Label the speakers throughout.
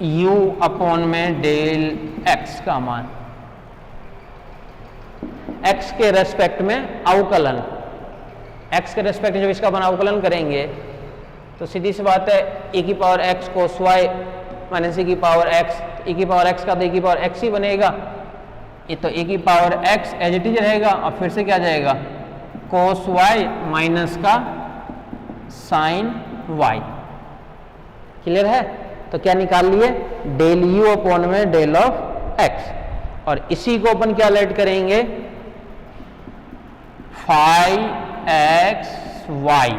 Speaker 1: u upon में del x का मान, x के रेस्पेक्ट में अवकलन, x के रेस्पेक्ट में जब इसका अपन अवकलन करेंगे तो सीधी सी बात है e की पावर x कोस y माइनस e की पावर x, e की पावर x का तो e की पावर x ही बनेगा, ये तो e की power x as it is रहेगा और फिर से क्या जाएगा कोस y माइनस का साइन y। क्लियर है? तो क्या निकाल लिए डेल u अपॉन में डेल ऑफ x, और इसी को अपन क्या लेट करेंगे फाई एक्स वाई,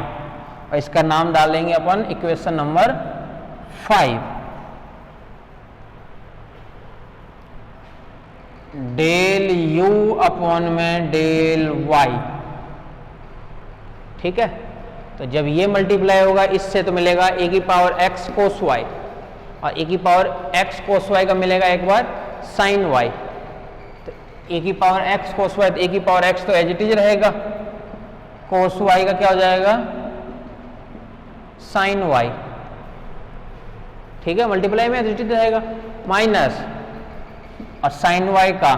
Speaker 1: और इसका नाम डालेंगे अपन equation number 5। Del u upon में डेल y, ठीक है। तो जब ये मल्टीप्लाई होगा इससे तो मिलेगा a की पावर x कोस y, और a की पावर x कोस y का मिलेगा एक बार साइन y, तो a की पावर x कोस y, तो a की पावर x तो एज इट इज रहेगा, कोस y का क्या हो जाएगा साइन y, ठीक है, मल्टीप्लाई में एज इट इज रहेगा, माइनस और साइन y का,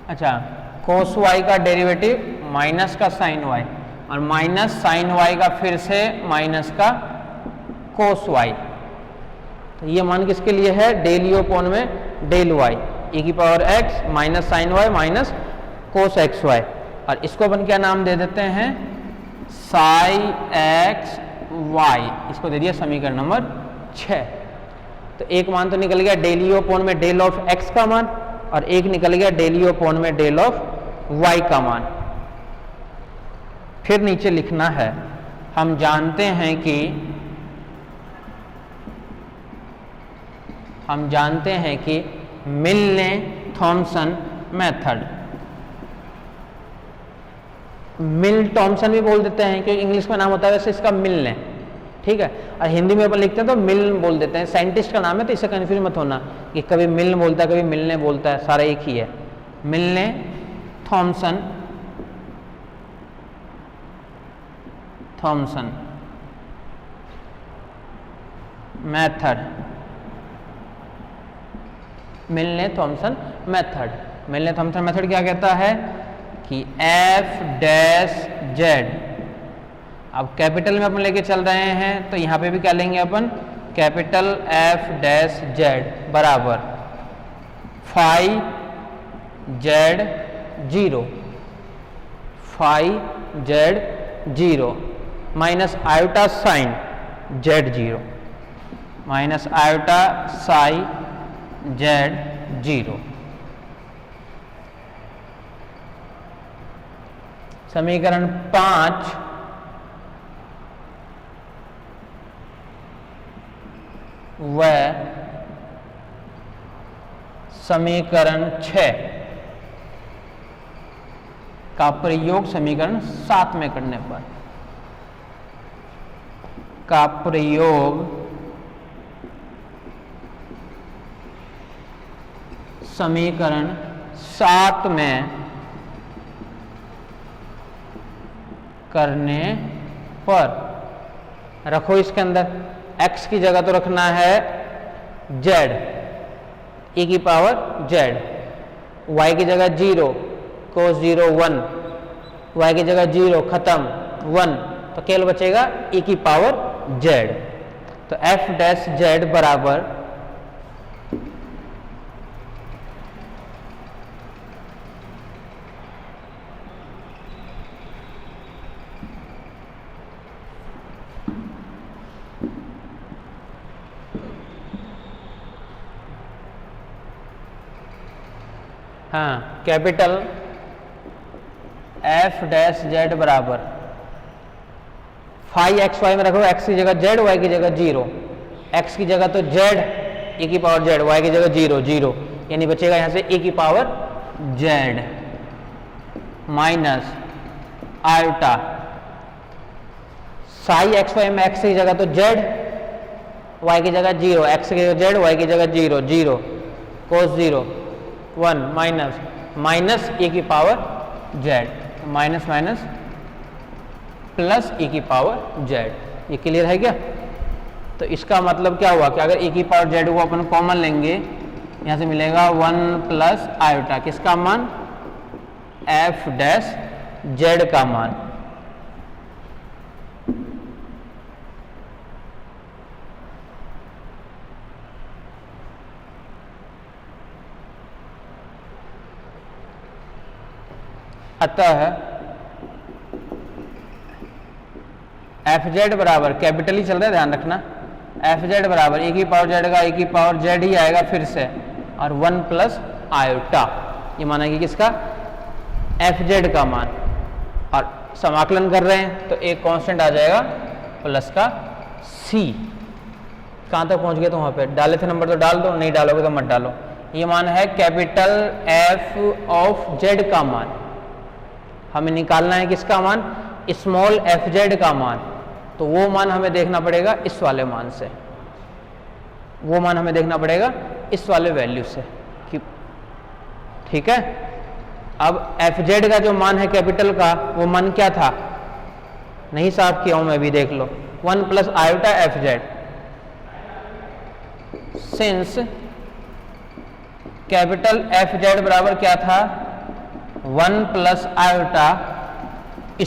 Speaker 1: अच्छा कोस y का डेरिवेटिव माइनस का साइन y, और माइनस साइन y का फिर से माइनस का कोस y। तो ये मान किसके लिए है डेल u अपॉन में डेल y, e की power x minus sine y minus cos x y, और इसको अपन क्या नाम दे देते हैं साई एक्स वाई, इसको दे दिया समीकरण नंबर 6। तो एक मान तो निकल गया डेल u अपॉन में डेल ऑफ x का मान, और एक निकल गया डेल u अपॉन में डेल ऑफ y का मान। फिर नीचे लिखना है हम जानते हैं कि मिलने थॉमसन मेथड, मिल थॉमसन भी बोल देते हैं क्योंकि इंग्लिश में नाम होता है वैसे इसका मिलने, ठीक है, और हिंदी में अपन लिखते हैं तो मिल बोल देते हैं, साइंटिस्ट का नाम है तो इससे कंफ्यूज मत होना कि कभी मिल बोलता है कभी मिलने बोलता है, सारा एक ही है। मिलने थॉमसन मेथड, मिलने थॉमसन मेथड, मिलने थॉमसन मेथड क्या कहता है कि एफ डैश जेड, अब कैपिटल में अपन लेके चल रहे हैं तो यहाँ पे भी क्या लेंगे अपन कैपिटल एफ डैश जेड बराबर phi Z zero, phi Z zero minus iota sine Z zero, minus iota psi Z zero. समीकरण 5 व समीकरण 6 का प्रयोग समीकरण 7 में करने पर, का प्रयोग समीकरण 7 में करने पर, रखो इसके अंदर x की जगह तो रखना है z, e की पावर z, y की जगह 0 कोस 0 1, y की जगह 0 खत्म 1, तो केवल बचेगा e की पावर z। तो f डैश z बराबर हाँ कैपिटल एफ डैश जेड बराबर फाई एक्स वाई में रखो, x की जगह z, y की जगह 0, x की जगह तो z e की पावर z, y की जगह 0 0, यानी बचेगा यहां से e की power z minus iota psi x y में x की जगह तो z, y की जगह 0, x की जगह z, y की जगह 0 0 कोस 0 1 माइनस माइनस e की power z, minus minus plus e की पावर z। ये क्लियर है क्या? तो इसका मतलब क्या हुआ कि अगर ए की पावर जेड को अपन कॉमन लेंगे, यहाँ से मिलेगा 1 प्लस आयोटा, किसका मान, एफ डैश जेड का मान। अतः एफ जेड बराबर, कैपिटल ही चल रहा है ध्यान रखना, एफ जेड बराबर ए की पावर जेड का ए की पावर जेड ही आएगा फिर से, और 1 प्लस आयोटा, ये माना कि किसका, एफ जेड का मान। और समाकलन कर रहे हैं तो एक कांस्टेंट आ जाएगा प्लस का सी। कहाँ तक पहुंच गए तो वहां पे डाले थे नंबर तो डाल दो, नहीं डालोगे तो मत डालो। ये मान है कैपिटल एफ ऑफ जेड का मान, हमें निकालना है किसका मान, स्मॉल एफ जेड का मान। तो वो मान हमें देखना पड़ेगा इस वाले मान से, वो मान हमें देखना पड़ेगा इस वाले वैल्यू से, ठीक है। अब एफ जेड का जो मान है कैपिटल का, वो मान क्या था, नहीं साफ किया हूं मैं भी, देख लो, 1 plus iota F Z. Since capital F Z बराबर क्या था, 1 plus iota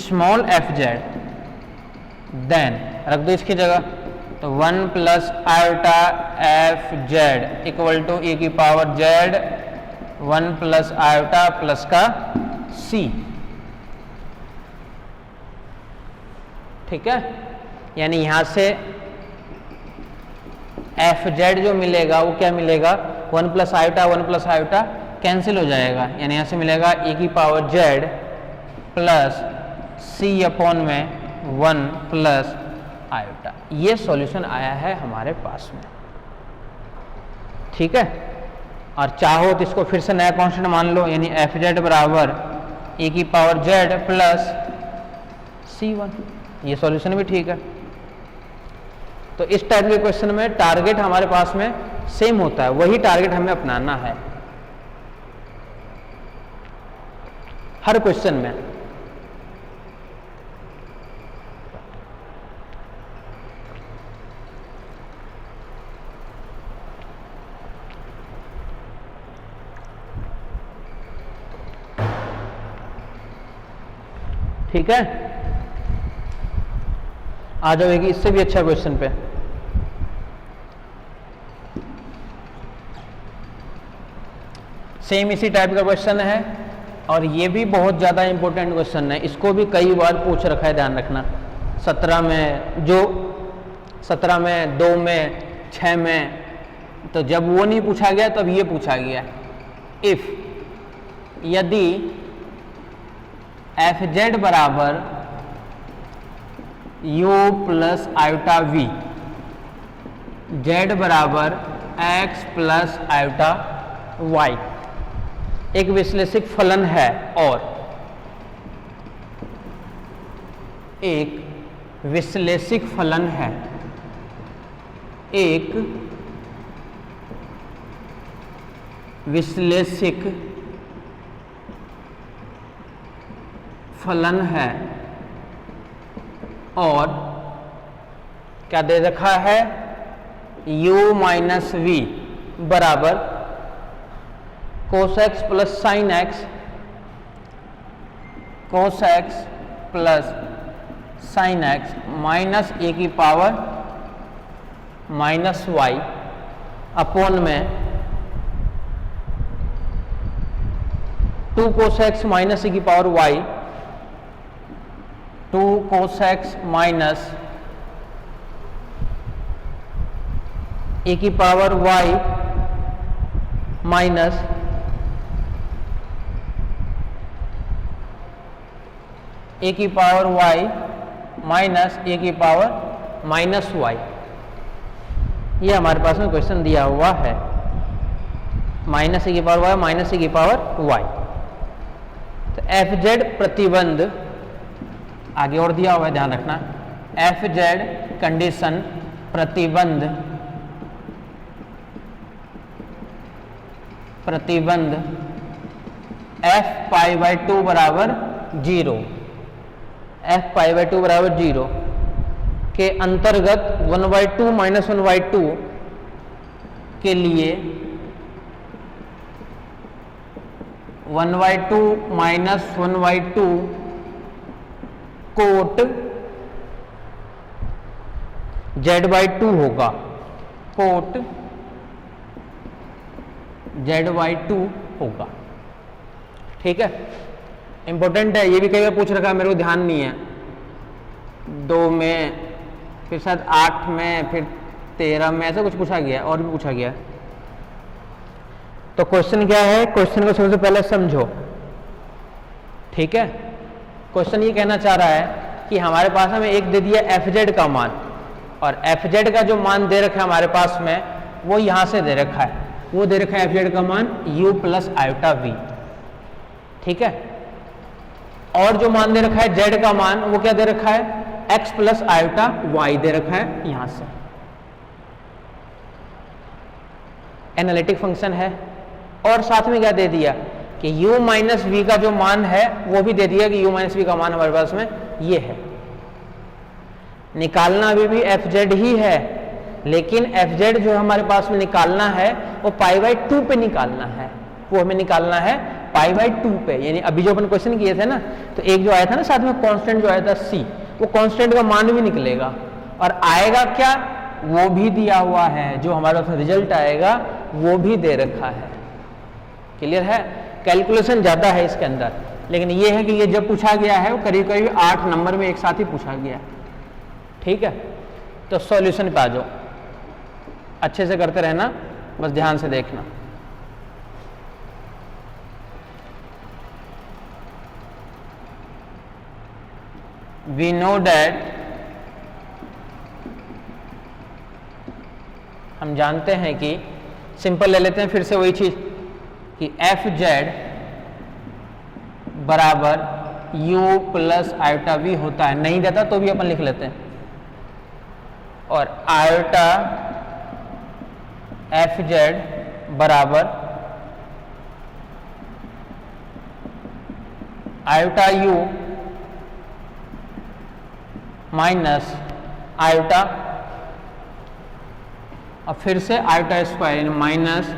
Speaker 1: small F Z, then रख दो इसकी जगह, तो 1 plus iota F Z equal to A की power Z 1 plus iota plus का सी, ठीक है। यानी यहां से एफ जेड जो मिलेगा वो क्या मिलेगा, 1 प्लस आयोटा कैंसिल हो जाएगा, यानी यहां से मिलेगा ए की power Z plus c upon में 1 प्लस आयोटा। ये सॉल्यूशन आया है हमारे पास में, ठीक है। और चाहो तो इसको फिर से नया कांस्टेंट मान लो, यानी एफ जेड बराबर ए की पावर जेड प्लस C1, ये सॉल्यूशन भी ठीक है। तो इस टाइप के क्वेश्चन में टारगेट हमारे पास में सेम होता है, वही टारगेट हमें अपनाना है हर क्वेश्चन में। ठीक है, आ जाएगी इससे भी अच्छा क्वेश्चन पे। सेम इसी टाइप का क्वेश्चन है और ये भी बहुत ज़्यादा इंपॉर्टेंट क्वेश्चन है, इसको भी कई बार पूछ रखा है, ध्यान रखना। 17 में, जो 17 में, 2 में, 6 में, तो जब वो नहीं पूछा गया तब ये पूछा गया। इफ, यदि एफ जेड बराबर U plus iota V, Z बराबर एक्स प्लस आयोटा वाई एक विश्लेषिक फलन है, और एक विश्लेषिक फलन है, एक विश्लेषिक फलन है, और क्या दे रखा है, u माइनस वी बराबर cos x plus sine x, cos x plus sine x minus a की पावर माइनस वाई अपॉन में 2 कोस एक्स माइनस ए की power y, 2 cos x minus a की पावर वाई माइनस ए की power Y minus a की power minus Y. ये हमारे पास में क्वेश्चन दिया हुआ है, माइनस ए की पावर वाई माइनस ए की पावर वाई। तो एफ जेड प्रतिबंध आगे और दिया हुआ है, ध्यान रखना। एफ जेड कंडीशन प्रतिबंध, प्रतिबंध एफ पाई बाई 2 बराबर 0, एफ पाई बाई 2 बराबर 0 के अंतर्गत 1/2 माइनस 1/2 के लिए 1/2 माइनस 1/2 कोट z/2 होगा, कोट z/2 होगा। ठीक है, इंपॉर्टेंट है, ये भी कई बार पूछ रखा है, मेरे को ध्यान नहीं है। 2 में, फिर शायद 8 में, फिर 13 में, ऐसा कुछ पूछा गया, और भी पूछा गया। तो क्वेश्चन क्या है, क्वेश्चन को सबसे पहले समझो। ठीक है, क्वेश्चन ये कहना चाह रहा है कि हमारे पास हमें एक दे दिया fz का मान, और fz का जो मान दे रखा है हमारे पास में, वो यहां से दे रखा है, वो दे रखा है fz का मान u प्लस आयोटा v। ठीक है, और जो मान दे रखा है z का मान, वो क्या दे रखा है, x प्लस आयोटा y दे रखा है यहां से। एनालिटिक फंक्शन है, और साथ में क्या दे दिया कि u माइनस वी का जो मान है वो भी दे दिया कि u माइनस वी का मान हमारे पास में ये है। निकालना अभी भी fz ही है, लेकिन fz जो हमारे पास में निकालना है वो π/2 पे निकालना है, वो हमें निकालना है π/2 पे। यानी अभी जो अपन क्वेश्चन किए थे ना, तो एक जो आया था ना साथ में कांस्टेंट जो आया था c, वो कांस्टेंट का मान भी निकलेगा, और आएगा क्या, वो भी दिया हुआ है, जो हमारे पास रिजल्ट आएगा वो भी दे रखा है। क्लियर है, कैलकुलेशन ज्यादा है इसके अंदर, लेकिन ये है कि ये जब पूछा गया है वो करीब करीब 8 नंबर में एक साथ ही पूछा गया। ठीक है, तो सॉल्यूशन पे आ जाओ, अच्छे से करते रहना, बस ध्यान से देखना। We know that, हम जानते हैं कि, सिंपल ले लेते हैं फिर से वही चीज कि fz बराबर u प्लस आयोटा v होता है। नहीं देता तो भी अपन लिख लेते हैं, और आयोटा fz बराबर आयोटा u माइनस आयोटा, और फिर से आयोटा स्क्वायर यानी माइनस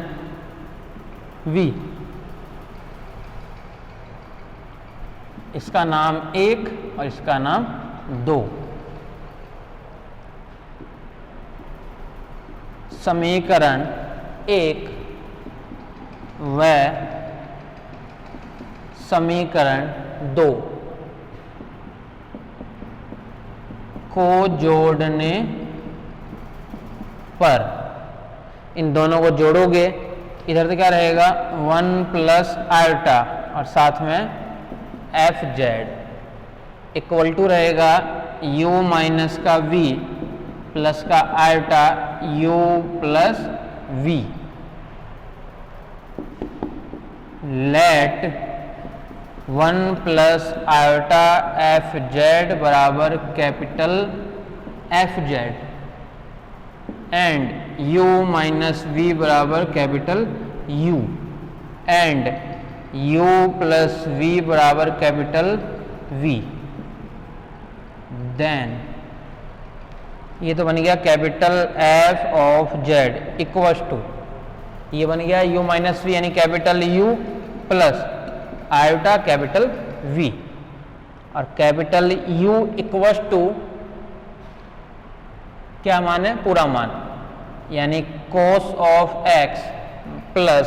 Speaker 1: v। इसका नाम 1 और इसका नाम 2। समीकरण 1 व समीकरण 2 को जोड़ने पर, इन दोनों को जोड़ोगे, इधर से क्या रहेगा 1 प्लस आयोटा और साथ में fz इक्वल टू रहेगा u माइनस का v प्लस का iota u plus v। Let 1 plus iota fz बराबर capital fz and u minus v बराबर capital u and u plus v बराबर कैपिटल v। देन ये तो बन गया capital f of z equals to, ये बन गया u माइनस v यानी capital u plus iota capital v, और कैपिटल u इक्वल्स टू क्या मान है, पूरा मान, यानी cos of x plus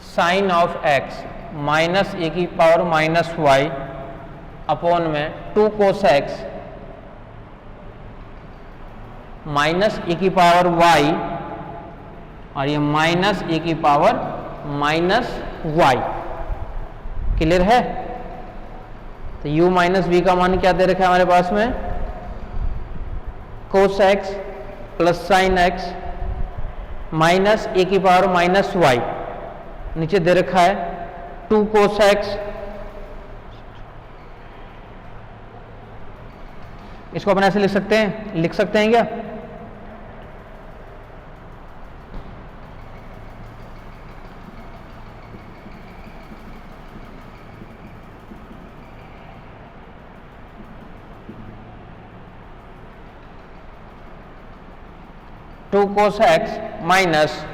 Speaker 1: sine of x minus a की पावर माइनस वाई अपॉन में 2 cos x माइनस ए की पावर y, और ये माइनस ए की पावर माइनस वाई। क्लियर है, तो u माइनस v का मान क्या दे रखा है हमारे पास में, cos x plus sine x minus a की पावर माइनस वाई, नीचे दे रखा है 2 cos x, इसको अपन ऐसे लिख सकते हैं क्या, 2 cos x माइनस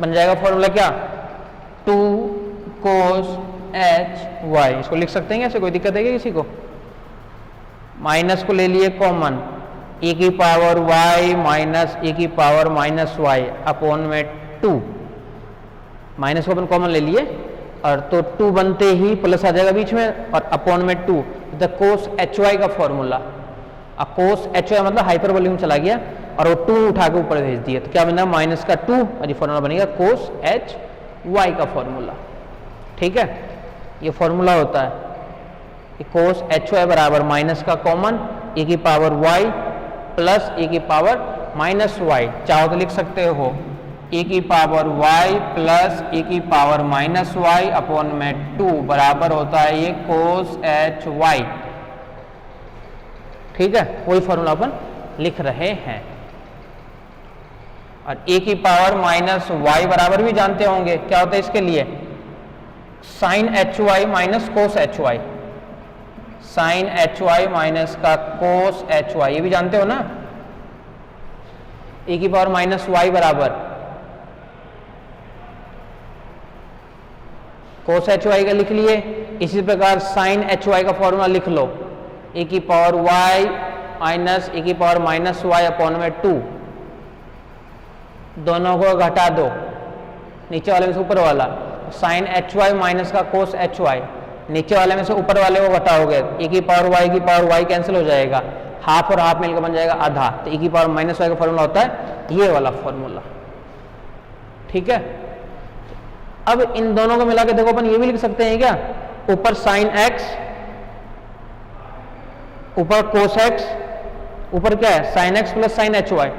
Speaker 1: बन जाएगा फॉर्मूला क्या 2 cos h y। इसको लिख सकते हैं, ऐसे कोई दिक्कत है क्या किसी को? माइनस को ले लिए कॉमन, e की पावर y माइनस e की पावर माइनस y अपॉन में 2, माइनस को अपन कॉमन ले लिए और तो 2 बनते ही प्लस आ जाएगा बीच में और अपॉन में 2 द कोस एच वाई का फॉर्मूला। अब कोस एच वाई मतलब हाइपरबोलिक में चला गया और वो 2 उठा के ऊपर भेज दिया, तो क्या बनेगा माइनस का 2 और ये फॉर्मूला बनेगा कोस एच वाई का फॉर्मूला। ठीक है, ये फॉर्मूला होता है कि कोस एच वाई बराबर माइनस का कॉमन e की पावर y प्लस e की पावर माइनस वाई, चाहो तो लिख सकते हो e की पावर y प्लस e की पावर माइनस वाई अपॉन में 2 बराबर होता है ये कोस एच वाई। ठीक है, वही फॉर्मूला अपन लिख रहे हैं। और e की पावर माइनस वाई बराबर भी जानते होंगे क्या होता है इसके लिए, sine h y minus cos h y, sine h y minus का कोस एच वाई, ये भी जानते हो ना। e की पावर माइनस वाई बराबर कोस एच वाई का लिख लिए, इसी प्रकार साइन एच वाई का फॉर्मूला लिख लो, e की पावर y माइनस e की पावर माइनस वाई अपॉन में 2, दोनों को घटा दो, नीचे वाले में से ऊपर वाला, साइन एच वाई माइनस का कोस एच वाई, नीचे वाले में से ऊपर वाले को घटाओगे e की पावर y कैंसिल हो जाएगा, हाफ और हाफ मिलकर बन जाएगा आधा, तो e की पावर माइनस वाई का फॉर्मूला होता है ये वाला फॉर्मूला। ठीक है, अब इन दोनों को मिला के देखो अपन ये भी लिख सकते हैं क्या, ऊपर साइन x ऊपर कोस x, ऊपर क्या है sine x plus sine h y,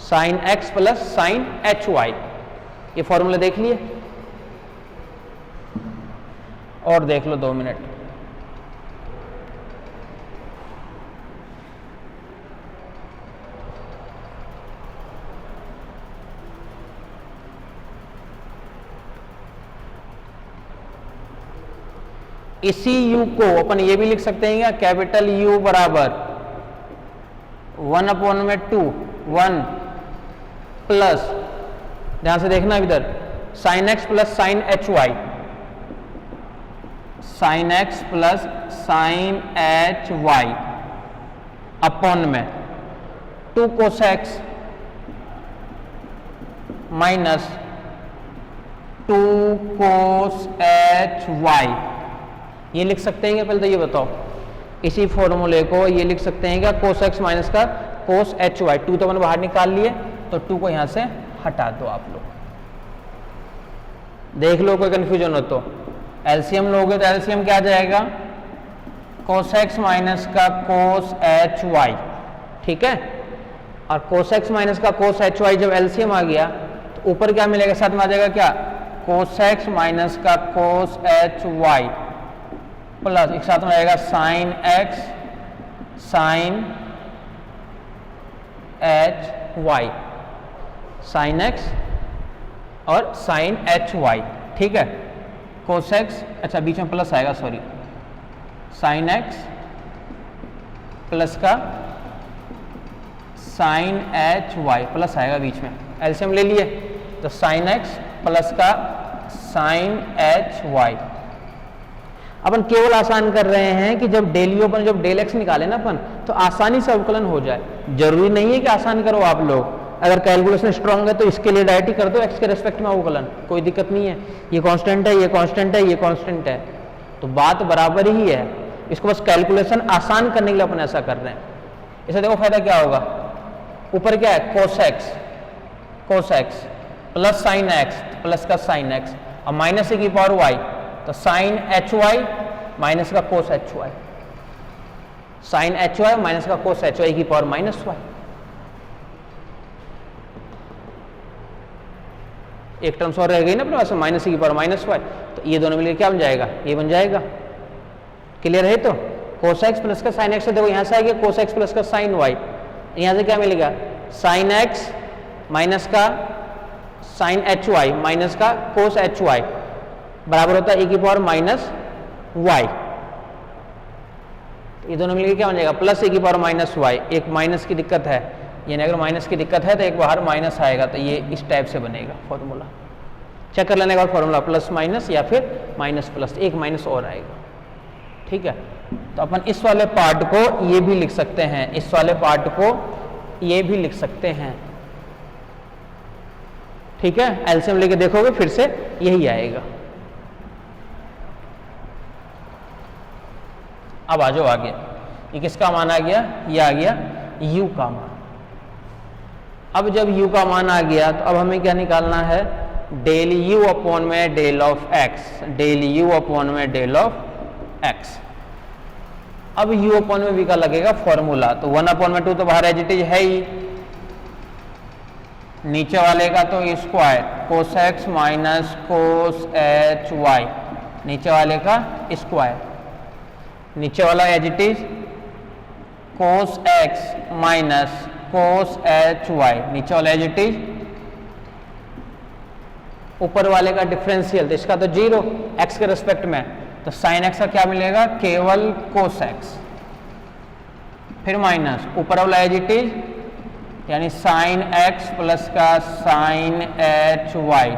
Speaker 1: sine x plus sine h y, ये फॉर्मूला देख लिए और देख लो 2 मिनट। इसी u को अपन ये भी लिख सकते हैं क्या, कैपिटल U बराबर 1 अपॉन में 2 1 प्लस, ध्यान से देखना इधर, sine x plus sine h y, sine x plus sine h y upon में 2 cos x minus 2 cos h y, ये लिख सकते हैं क्या? पहले तो ये बताओ, इसी फॉर्मूले को ये लिख सकते हैं क्या, कोस x माइनस का कोस एच वाई, 2 तो मैंने बाहर निकाल लिए तो 2 को यहां से हटा दो आप लोग, देख लो कोई कंफ्यूजन हो तो। एलसीएम लोगे तो एलसीएम क्या आ जाएगा, कोस x माइनस का कोस एच वाई। ठीक है, और कोस x माइनस का कोस एच वाई जब एलसीएम आ गया तो ऊपर क्या मिलेगा, साथ में आ जाएगा क्या, कोस x माइनस का कोस एच वाई प्लस एक साथ में आएगा sine x sine h y, sine x और साइन एच वाई। ठीक है, कोस x, अच्छा बीच में प्लस आएगा, सॉरी, साइन x प्लस का साइन एच वाई प्लस आएगा बीच में, एलसीएम ले लिए तो साइन x प्लस का साइन एच वाई। अपन केवल आसान कर रहे हैं कि जब डेल यू अपन जब डेल एक्स निकाले ना अपन तो आसानी से अवकलन हो जाए, जरूरी नहीं है कि आसान करो आप लोग, अगर कैलकुलेशन स्ट्रांग है तो इसके लिए डायरेक्ट ही कर दो एक्स के रेस्पेक्ट में अवकलन, कोई दिक्कत नहीं है, ये कांस्टेंट है ये कांस्टेंट है ये कांस्टेंट है, तो बात बराबर ही है, इसको बस कैलकुलेशन आसान करने के लिए अपन ऐसा कर रहे हैं। इसे देखो फायदा क्या होगा, ऊपर क्या है cos x plus sine x plus का साइन एक्स और माइनस की पावर वाई, तो साइन एच वाई माइनस का cos h y, sine h y minus का कोस एच वाई की पावर माइनस वाई। एक टर्म्स और रह गई ना अपने पास, माइनस की पावर माइनस वाई, तो ये दोनों मिलकर क्या बन जाएगा, ये बन जाएगा। क्लियर है? तो कोस एक्स प्लस का साइन एक्स, देखो यहां से आएगा कोस एक्स प्लस का साइन वाई, यहां से क्या मिलेगा साइन एक्स माइनस का साइन एच वाई माइनस का कोस एच वाई बराबर होता है e की पावर माइनस वाई, ये दोनों मिलकर क्या बन जाएगा प्लस e की पावर माइनस वाई, एक माइनस की दिक्कत है यानी अगर माइनस की दिक्कत है तो एक बाहर माइनस आएगा, तो ये इस टाइप से बनेगा फॉर्मूला। चेक कर लेने के बाद फॉर्मूला प्लस माइनस या फिर माइनस प्लस, एक माइनस और आएगा। ठीक है, तो अपन इस वाले पार्ट को ये भी लिख सकते हैं, इस वाले पार्ट को ये भी लिख सकते हैं। ठीक है, एलसीएम लेके देखोगे फिर से यही आएगा। अब आ जाओ आगे, ये किसका मान आ गया, ये आ गया u का मान। अब जब u का मान आ गया तो अब हमें क्या निकालना है, डेल u अपॉन में del of x, del u upon में डेल ऑफ x। अब u अपॉन में v का लगेगा फॉर्मूला, तो 1 अपॉन में 2 तो बाहर एज इट इज है ही, नीचे वाले का तो square cos x minus cos h y, नीचे वाले का स्क्वायर, नीचे वाला as it is cos x minus cos h y, नीचे वाला एज इट इज, ऊपर वाले का डिफरेंशियल, तो इसका तो 0 x के रेस्पेक्ट में, तो साइन x का क्या मिलेगा, केवल कोस x, फिर माइनस ऊपर वाला एज इट इज, यानी साइन x प्लस का साइन एच वाई,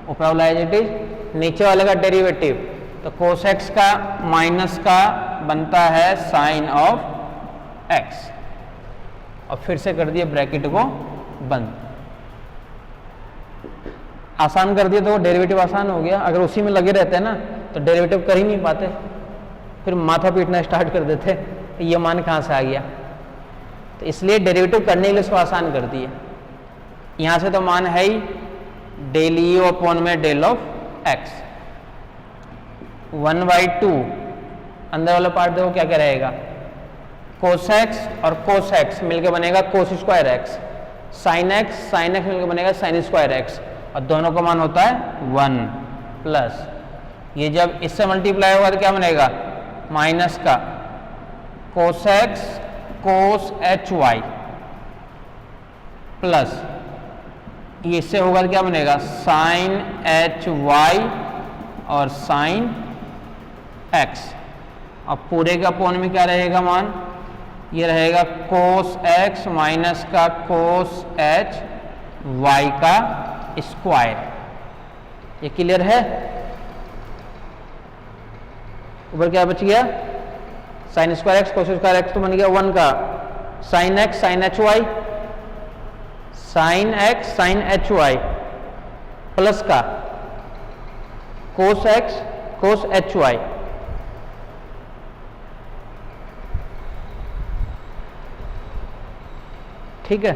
Speaker 1: ऊपर वाला एज इट इज, नीचे वाले का डेरिवेटिव, तो कोस x का माइनस का बनता है साइन ऑफ x, और फिर से कर दिए ब्रैकेट को बंद। आसान कर दिए तो डेरिवेटिव आसान हो गया, अगर उसी में लगे रहते हैं ना तो डेरिवेटिव कर ही नहीं पाते, फिर माथा पीटना स्टार्ट कर देते, तो ये मान कहाँ से आ गया, तो इसलिए डेरिवेटिव करने के लिए इसको आसान कर दिए। यहाँ से तो मान है ही डेल यू अपॉन में डेल ऑफ x, 1/2 अंदर वाला पार्ट देखो क्या क्या रहेगा, कोस x और कोस x मिलके बनेगा cos square x, sine x मिलके बनेगा साइन स्क्वायर x, और दोनों का मान होता है 1 प्लस, ये जब इससे मल्टीप्लाई होगा तो क्या बनेगा, माइनस का कोस x कोस एच वाई प्लस, ये इससे होगा तो क्या बनेगा, साइन एच वाई और साइन x, अब पूरे का अपॉन में क्या रहेगा मान, ये रहेगा कोस x माइनस का कोस एच वाई का स्क्वायर। ये क्लियर है, ऊपर क्या बच गया, sine square x cos square x, तो बन गया 1 का sine x sine h y, sine x sine h y plus का cos x cos h y, ठीक है।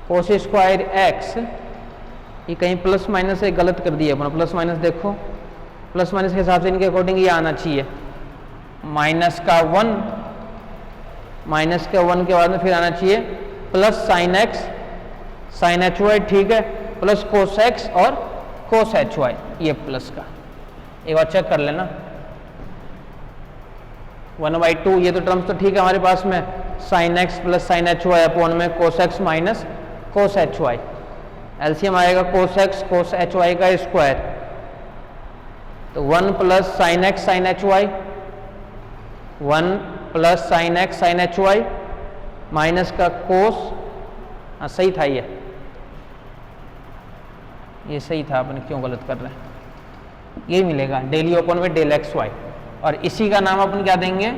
Speaker 1: कोस स्क्वायर एक्स, ये कहीं प्लस माइनस से गलत कर दिया अपना, प्लस माइनस देखो, प्लस माइनस के हिसाब से इनके अकॉर्डिंग ये आना चाहिए, माइनस का 1, माइनस के 1 के बाद में फिर आना चाहिए plus sine x sine h y, ठीक है, प्लस कोस एक्स और कोस एच वाई, ये प्लस का, एक बार चेक कर लेना, 1/2, ये तो टर्म्स तो ठीक है हमारे पास में, sine x plus sine h y upon में cos x minus cos h y, LCM आएगा cos x cos h y का स्क्वायर, तो 1 plus sine x sine h y, 1 plus sine x sine h y minus का cos, हाँ सही था ये सही था, अपन क्यों गलत कर रहे हैं, ये मिलेगा डेल यू अपॉन में डेल एक्स वाई, और इसी का नाम अपन क्या देंगे,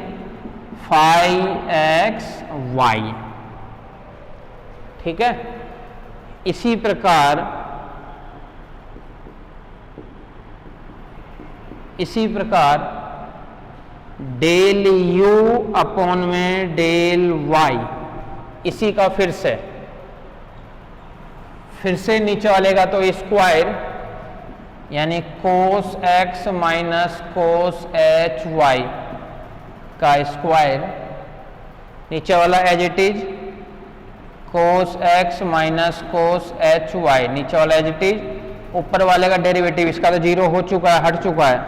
Speaker 1: फाई एक्स वाई, ठीक है। इसी प्रकार डेल यू अपॉन में डेल वाई, इसी का फिर से नीचे वाले का तो स्क्वायर, यानी cos x minus cos h y का स्क्वायर, नीचे वाला as it is cos x minus cos h y, नीचे वाला एज इट इज, ऊपर वाले का डेरिवेटिव, इसका तो 0 हो चुका है, हट चुका है,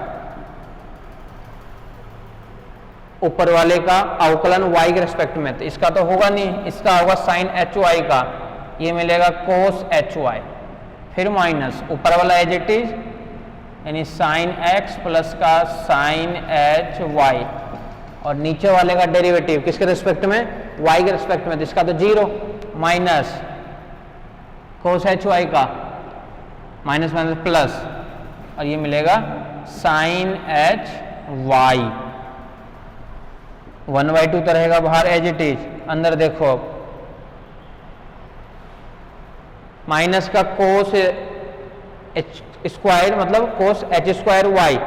Speaker 1: ऊपर वाले का अवकलन y के रेस्पेक्ट में, तो इसका तो होगा नहीं, इसका होगा साइन एच वाई का, ये मिलेगा कोस एच वाई, फिर माइनस ऊपर वाला एज इट इज, यानी साइन एक्स प्लस का साइन एच वाई, और नीचे वाले का डेरिवेटिव किसके रेस्पेक्ट में, y के रिस्पेक्ट में, तो इसका तो 0 माइनस कोस एच वाई का माइनस माइनस प्लस, और ये मिलेगा साइन एच वाई। 1/2 तो रहेगा बाहर एज इट इज, अंदर देखो अब माइनस का कोस एच स्क्वायर मतलब कोस एच स्क्वायर वाई,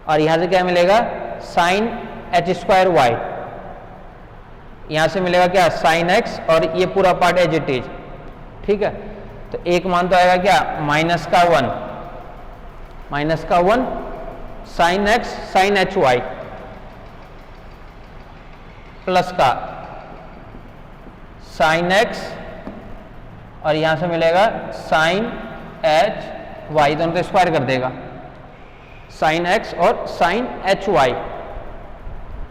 Speaker 1: और यहां से क्या मिलेगा साइन एच स्क्वायर वाई, यहां से मिलेगा क्या साइन एक्स, और ये पूरा पार्ट एज इट इज। ठीक है, तो एक मान तो आएगा क्या माइनस का 1 sine x sine h y plus का साइन एक्स, और यहां से मिलेगा साइन एच वाई, दोनों को स्क्वायर कर देगा साइन एक्स और साइन एच वाई,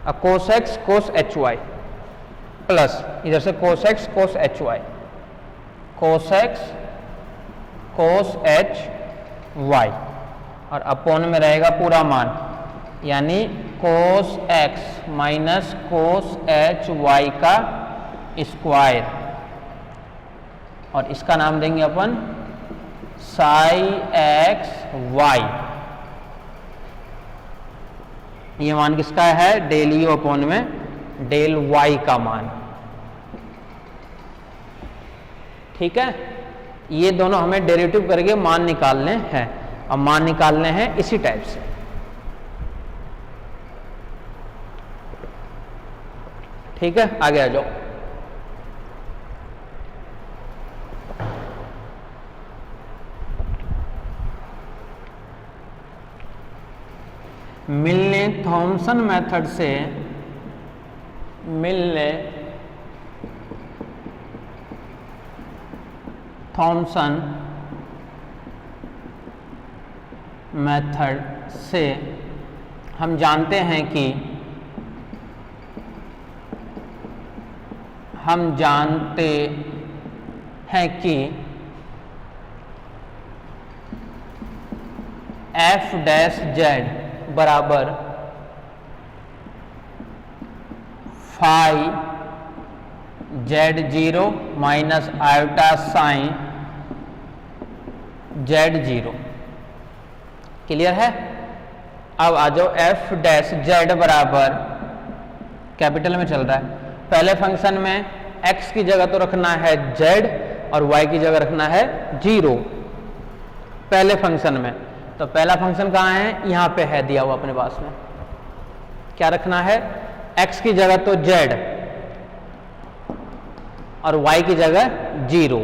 Speaker 1: और cos x cos h y plus इधर से cos x cos h y, cos x cos h y, और अपोन में रहेगा पूरा मान, यानी cos x minus cos h y का स्क्वायर, और इसका नाम देंगे अपन साई एक्स वाई। ये मान किसका है डेल यू अपोन में डेल वाई का मान। ठीक है, ये दोनों हमें डेरिवेटिव करके मान निकालने हैं, और मान निकालने हैं इसी टाइप से। ठीक है, आगे आ जाओ। मिलने थॉमसन मेथड से थॉमसन मेथड से हम जानते हैं कि एफ डैश जेड बराबर phi Z 0 minus iota sine Z 0। Clear है? अब आ जाओ एफ डैश जेड बराबर कैपिटल में चल रहा है, पहले फंक्शन में x की जगह तो रखना है z और y की जगह रखना है 0 पहले फंक्शन में। तो पहला फंक्शन कहाँ है? यहाँ पे है दिया हुआ अपने पास में। क्या रखना है? x की जगह तो z और y की जगह 0,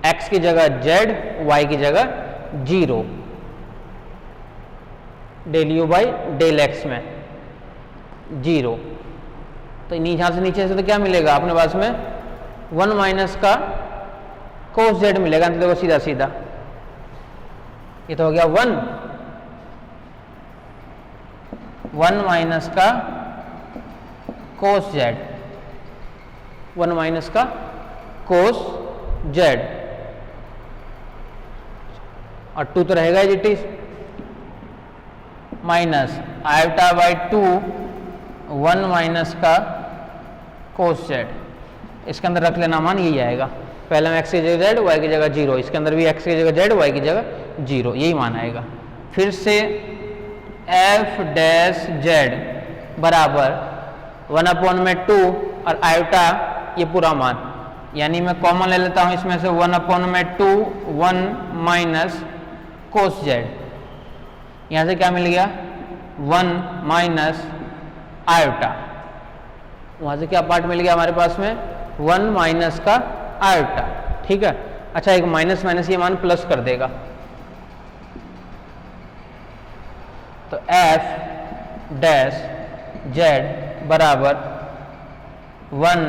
Speaker 1: x की जगह z y की जगह 0, del u by del x में 0। तो यहाँ से नीचे से तो क्या मिलेगा अपने पास में 1 माइनस का कोस जेड मिलेगा। तो देखो सीधा सीधा ये तो हो गया 1 माइनस का कोस जेड, 1 माइनस का कोस जेड, और 2 तो रहेगा it is minus iota by 2 1 minus का कोस जेड। इसके अंदर रख लेना मान यही आएगा, पहले में x की जगह z y की जगह 0, इसके अंदर भी x की जगह z y की जगह 0, यही मान आएगा। फिर से f डैश z बराबर 1/2 और आयोटा ये पूरा मान, यानी मैं कॉमन ले लेता हूं इसमें से 1/2 1 माइनस कोस जेड, यहां से क्या मिल गया 1 माइनस आयोटा, वहां से क्या पार्ट मिल गया हमारे पास में 1 माइनस का आयोटा। ठीक है, अच्छा एक माइनस माइनस ये मान प्लस कर देगा, तो एफ डैश जेड बराबर 1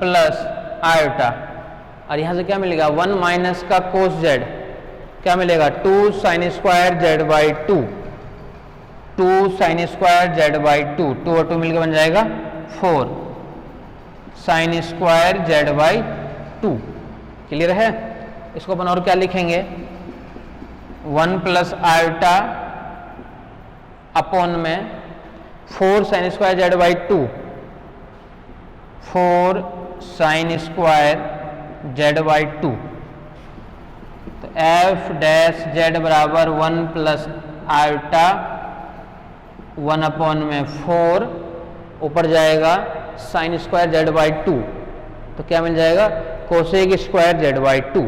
Speaker 1: प्लस आयोटा, और यहां से क्या मिलेगा 1 माइनस का कोस जेड, क्या मिलेगा 2 sine square Z by 2, 2 sine square Z by 2, 2 और 2 मिलकर बन जाएगा 4 sine square Z by 2। Clear है? इसको अपन और क्या लिखेंगे 1 प्लस आयोटा अपॉन में 4 sine square Z by 2 4 sine square Z by 2। तो एफ डैश जेड बराबर 1 प्लस आयोटा 1 अपॉन में 4, ऊपर जाएगा साइन स्क्वायर जेड बाई 2, तो क्या मिल जाएगा cosec square Z by 2।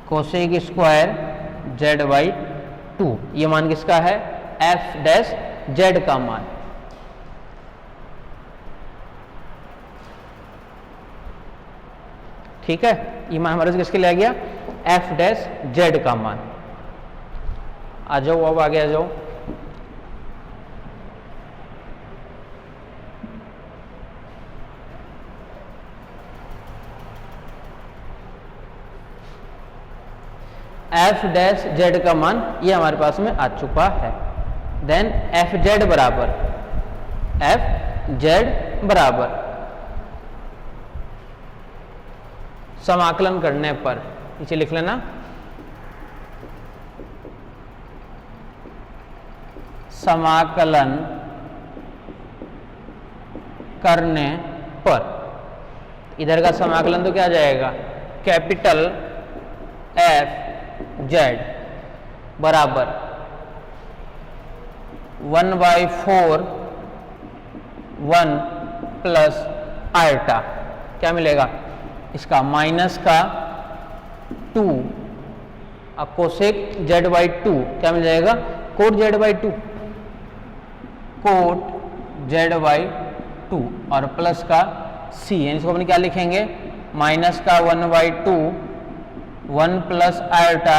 Speaker 1: Cosec square Z by 2, ये मान किसका है? एफ डैश जेड का मान। ठीक है, ये मान हमारे से किसके लिए आ गया? एफ डैश जेड का मान। आ जाओ, अब आगे आ जाओ। एफ डैश जेड का मान ये हमारे पास में आ चुका है। देन एफ जेड बराबर समाकलन करने पर नीचे लिख लेना, समाकलन करने पर इधर का समाकलन तो क्या आ जाएगा? कैपिटल एफ जेड बराबर 1/4 1 प्लस आयोटा, क्या मिलेगा इसका? माइनस का 2 अब कोसेक जेड बाई 2 क्या मिल जाएगा? Coat z by 2, coat z by 2 और प्लस का सी, इसको अपन क्या लिखेंगे? माइनस का 1/2 1 प्लस आयोटा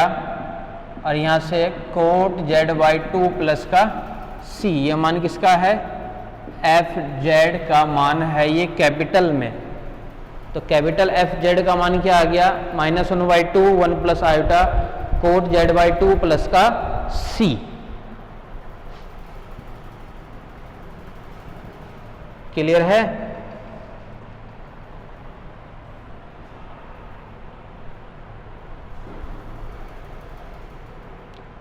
Speaker 1: और यहाँ से कोट जेड बाई 2 प्लस का सी। ये मान किसका है? एफ जेड का मान है ये कैपिटल में। तो कैपिटल एफ जेड का मान क्या आ गया? -1/2 1 plus iota quote z by 2 plus का सी। क्लियर है?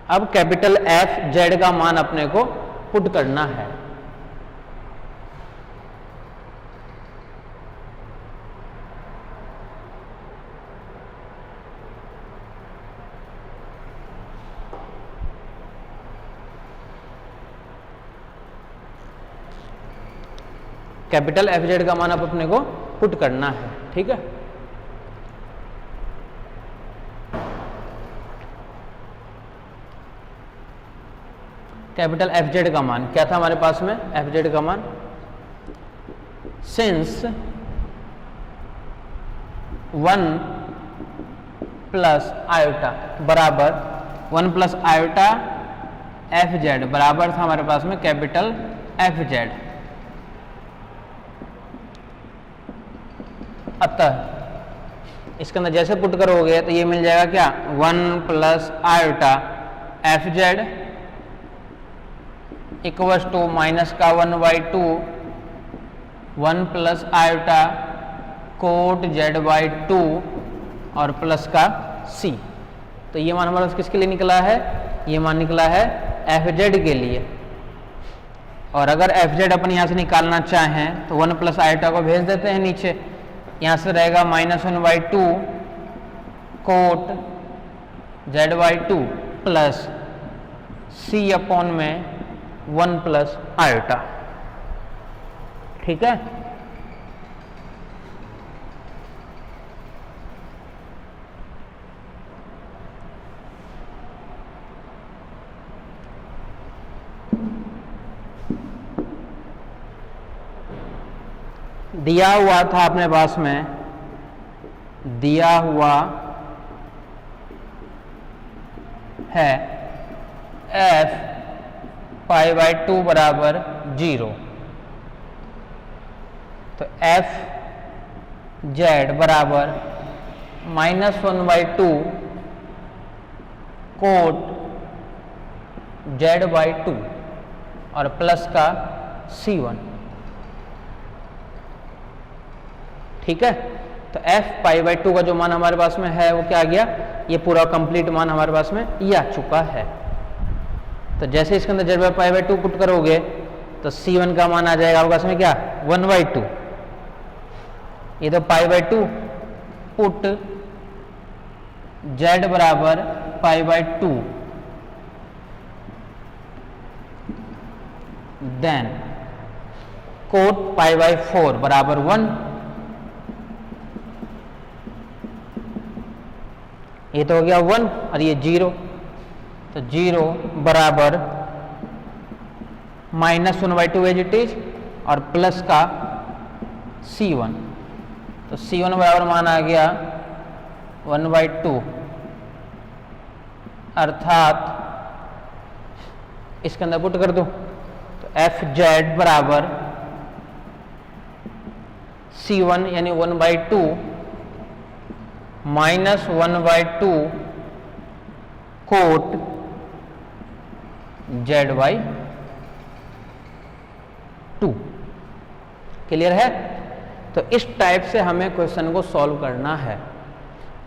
Speaker 1: अब कैपिटल एफ जेड का मान अपने को पुट करना है। कैपिटल एफ जेड का मान अब अपने को पुट करना है। ठीक है, कैपिटल एफ जेड का मान क्या था हमारे पास में? एफ जेड का मान सिंस 1 प्लस आयोटा बराबर 1 प्लस आयोटा एफ जेड बराबर था हमारे पास में कैपिटल एफ जेड। अतः इसके अंदर जैसे पुट करोगे तो ये मिल जाएगा क्या? 1 plus iota F z equals to minus का 1/2 1 plus iota quote z by 2 और प्लस का सी। तो ये मान हमारा किसके लिए निकला है? ये मान निकला है एफ जेड के लिए। और अगर एफ जेड अपन यहाँ से निकालना चाहें तो 1 प्लस आयोटा को भेज देते हैं नीचे, यहाँ से रहेगा -1/2 quote z by 2 plus c upon में 1 प्लस आयोटा। ठीक है, दिया हुआ था अपने पास में, दिया हुआ है एफ पाई बाई 2 बराबर 0। तो एफ जेड बराबर -1/2 कोट जेड बाई 2 और प्लस का C1। ठीक है, तो एफ पाई बाई 2 का जो मान हमारे पास में है वो क्या आ गया? ये पूरा कंप्लीट मान हमारे पास में ये आ चुका है। तो जैसे इसके अंदर Z by pi by 2 put करोगे तो तो C1 का मान आ जाएगा आपका इसमें क्या 1/2, ये तो π/2, पुट z बराबर π/2, देन कोट π/4 बराबर 1, ये तो हो गया 1 और ये 0, तो 0 बराबर -1/2 एज इट इज और प्लस का C1, तो C1 बराबर मान आ गया 1/2, अर्थात इसके अंदर पुट कर दो तो Fz बराबर C1 यानी 1/2 -1/2 कोट Z/2। क्लियर है? तो इस टाइप से हमें क्वेश्चन को सॉल्व करना है।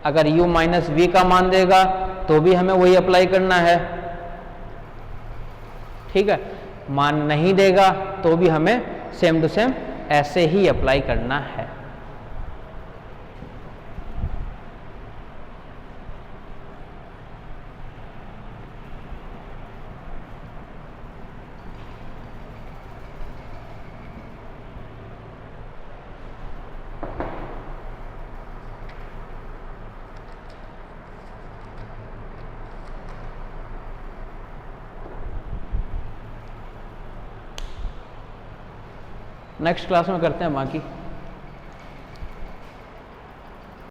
Speaker 1: अगर u माइनस वी का मान देगा तो भी हमें वही अप्लाई करना है, ठीक है। मान नहीं देगा तो भी हमें सेम टू सेम ऐसे ही अप्लाई करना है। नेक्स्ट क्लास में करते हैं बाकी।